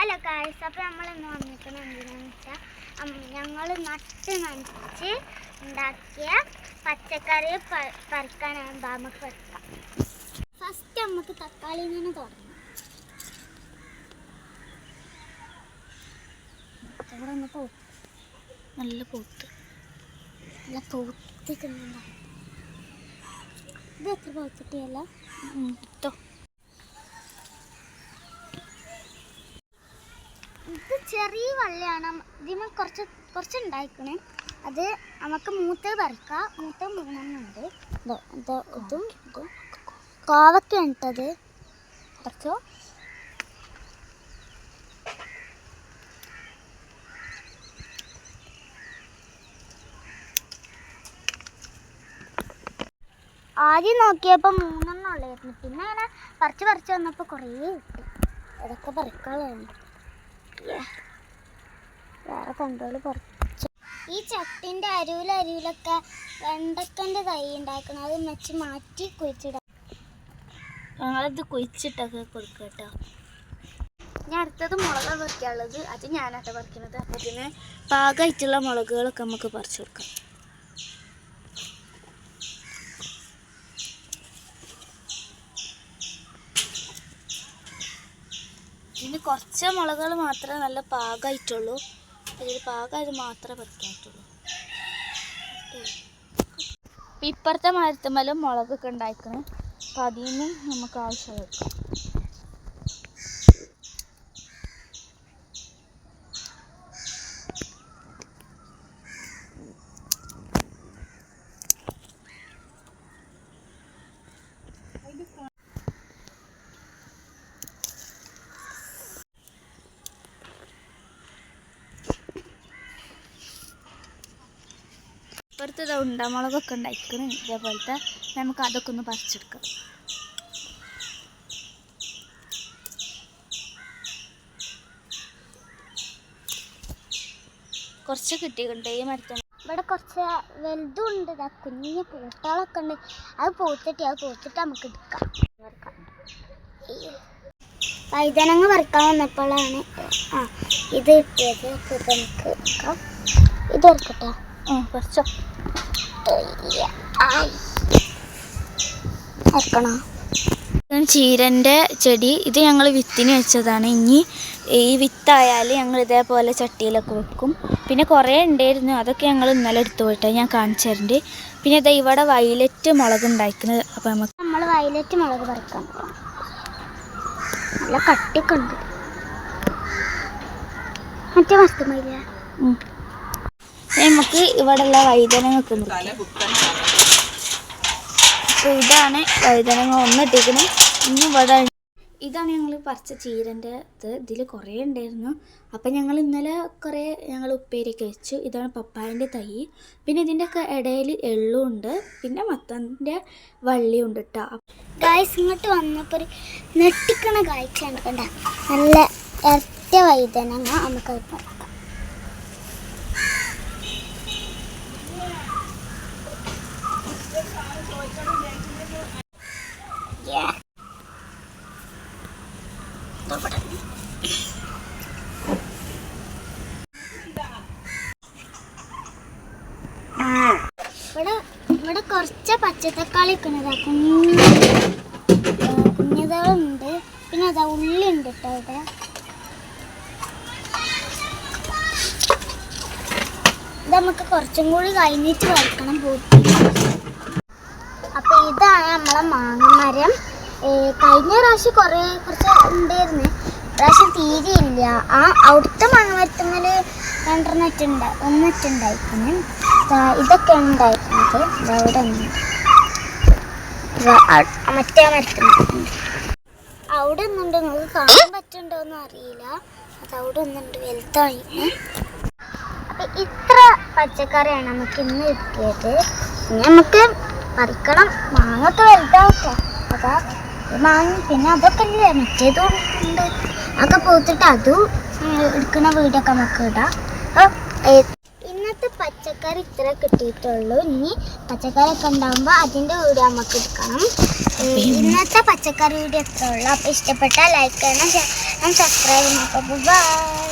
Hello guys, അപ്പോൾ നമ്മളിന്ന് വന്നിരിക്കുന്നത് എന്തിനാണെന്ന് വെച്ചാൽ ഞങ്ങൾ നട്ട് നനച്ച് ഉണ്ടാക്കിയ പച്ചക്കറി പറിക്കാനാണ്. നമുക്ക് പറിക്കാം. ഫസ്റ്റ് നമുക്ക് തക്കാളിയിൽ നിന്ന് തുടങ്ങാം. ഇവിടെ ഒന്ന് നല്ല പൂത്തിക്കുന്നുണ്ടോ? ഇത് എത്ര പൂത്തിട്ടിയല്ല ഇട്ടോ. ഇത് ചെറിയ വള്ളിയാണ്. ഇതിന് കുറച്ചുണ്ടായിക്കണേ. അത് നമുക്ക് മൂത്തത് പറിക്കാം. മൂത്ത മൂന്നെണ്ണുണ്ട്. ഇതും കോവക്ക ഇട്ടത് പറിച്ചോ. ആദ്യം നോക്കിയപ്പോൾ 3 ഉള്ളായിരുന്നു. പിന്നെ അങ്ങനെ പറിച്ച് വന്നപ്പോൾ കുറേ കിട്ടി. അതൊക്കെ പറിക്കാനുള്ളതാണ്. വേറെ കണ്ടോള് കുറച്ച്. ഈ ചട്ടിൻ്റെ അരുവിലൊക്കെ വെണ്ടക്കൻ്റെ തൈ ഉണ്ടാക്കണം. അത് വെച്ച് മാറ്റി കുഴിച്ചിടാം. ഞങ്ങളിത് കുഴിച്ചിട്ടൊക്കെ കൊടുക്കുക കേട്ടോ. ഞാൻ അടുത്തത് മുളക് പറിക്കാനുള്ളത്. അത് ഞാനാട്ടോ പറിക്കുന്നത്. അപ്പോൾ ഇതിന് പാകമായിട്ടുള്ള മുളകുകളൊക്കെ നമുക്ക് പറിച്ചു കൊടുക്കാം. ഇതിന് കുറച്ച് മുളകുകൾ മാത്രമേ നല്ല പാകമായിട്ടുള്ളൂ. ഇതിൽ പാകമായത് മാത്രമേ പറിക്കാനായിട്ടുള്ളൂ. ഇപ്പുറത്തെ മരത്തുമ്മലും മുളകൊക്കെ ഉണ്ടായിക്കണം. അപ്പം അതിൽ നിന്നും നമുക്ക് ആവശ്യം വരും. ഇപ്പുറത്തെ ഉണ്ടമുളകൊക്കെ ഉണ്ടായിക്കണം. ഇതേപോലത്തെ നമുക്ക് അതൊക്കെ ഒന്ന് പറിച്ചെടുക്കാം. കുറച്ച് കിട്ടിയിട്ടുണ്ട് ഈ മരത്തിൽ. ഇവിടെ കുറച്ച് വലുതും ഉണ്ട്. കുഞ്ഞു പൂട്ടകളൊക്കെ ഉണ്ട്. അത് പൂത്തിട്ട് നമുക്ക് എടുക്കാം. വഴുതനങ്ങ പറിക്കാൻ വന്നപ്പോഴാണ് ഇത് കിട്ടിയത്. ഇത് നമുക്ക് എടുക്കാം. ഇത് എടുക്കട്ടെ. കുറച്ചോ ഇറക്കണോ? ചീരൻ്റെ ചെടി. ഇത് ഞങ്ങൾ വിത്തിന് വെച്ചതാണ്. ഇനി ഈ വിത്തായാൽ ഞങ്ങൾ ഇതേപോലെ ചട്ടിയിലൊക്കെ വെക്കും. പിന്നെ കുറേ ഉണ്ടായിരുന്നു. അതൊക്കെ ഞങ്ങൾ ഇന്നലെ എടുത്തു പോയിട്ടാണ്. ഞാൻ കാണിച്ചു തരുന്നുണ്ട്. പിന്നെ ഇതാ ഇവിടെ വയലറ്റ് മുളക് ഉണ്ടായിരിക്കുന്നത്. അപ്പോൾ നമ്മൾ വയലറ്റ് മുളക് പറിക്കാം. നല്ല കട്ടിയൊക്കെ ഉണ്ട്. മറ്റേ മസ്തുമില്ല. നമുക്ക് ഇവിടെയുള്ള വഴുതനങ്ങൊക്കെ മുറിക്കാം. അപ്പോൾ ഇതാണ് വഴുതനങ്ങ ഒന്നിട്ടിരിക്കുന്നത്. ഇനി ഇവിടെ ഇതാണ് ഞങ്ങൾ പറിച്ച ചീരൻ്റെ ഇത്. ഇതിൽ കുറേ ഉണ്ടായിരുന്നു. അപ്പം ഞങ്ങൾ ഇന്നലെ കുറേ ഉപ്പേരിയൊക്കെ വെച്ചു. ഇതാണ് പപ്പായൻ്റെ തൈ. പിന്നെ ഇതിൻ്റെയൊക്കെ ഇടയിൽ എള്ളുണ്ട്. പിന്നെ മത്തൻ്റെ വള്ളിയുണ്ട് കേട്ടോ. ഗായ്സ്, ഇങ്ങോട്ട് വന്നപ്പോൾ ഒരു നെട്ടിക്കണ കാഴ്ചയാണ് കണ്ട. നല്ല ഇരട്ട വഴുതനങ്ങ നമുക്കത് പറിക്കാം. ഇവിടെ കുറച്ച് പച്ചത്തക്കാളി ഒക്കെ കുഞ്ഞതുണ്ട്. പിന്നെ അതാ ഉള്ളി ഉണ്ട് കേട്ടോ. ഇവിടെ ഇത് നമുക്ക് കുറച്ചും കൂടി കഴിഞ്ഞിട്ട് വറുക്കണം പൂത്തി. അപ്പൊ ഇതാണ് നമ്മളെ മാങ്ങമരം. കഴിഞ്ഞ പ്രാവശ്യം കുറച്ച് ഉണ്ടായിരുന്നു. പ്രാവശ്യം തീരെയില്ല. അവിടുത്തെ മാങ്ങമരത്തുമ്മൽ 2 ഒന്നിട്ടുണ്ടായിരിക്കുന്നു. ഇതൊക്കെ ഉണ്ടായിരുന്നത് അവിടെ മറ്റേ മരത്തുമ്മ. അവിടെ ഒന്നുണ്ട്. നിങ്ങൾക്ക് കാണാൻ പറ്റുന്നുണ്ടോന്ന് അറിയില്ല. അത് അവിടെ ഒന്നുണ്ട്. വലുതായി. അപ്പൊ ഇത്ര പച്ചക്കറിയാണ് നമുക്ക് ഇന്ന് കിട്ടിയത്. നമുക്ക് പറിക്കണം. മാങ്ങൊക്കെ വലുതാവട്ടെ. അതാ മാങ്ങ. പിന്നെ അതൊക്കെ ഇല്ലേ, മറ്റേതും ഉണ്ട്. അതൊക്കെ പൂത്തിട്ട് അതും എടുക്കുന്ന വീടൊക്കെ നമുക്ക് ഇടാം. ഇന്നത്തെ പച്ചക്കറി ഇത്ര കിട്ടിയിട്ടുള്ളൂ. ഇനി പച്ചക്കറി ഒക്കെ ഉണ്ടാകുമ്പോൾ അതിൻ്റെ വീഡിയോ നമുക്ക് എടുക്കണം. ഇന്നത്തെ പച്ചക്കറി വീഡിയോ എത്ര ഉള്ളൂ. അപ്പോൾ ഇഷ്ടപ്പെട്ടാൽ ലൈക്ക് ചെയ്യണം, സബ്സ്ക്രൈബ് ചെയ്യണം. അപ്പോൾ ബൈ.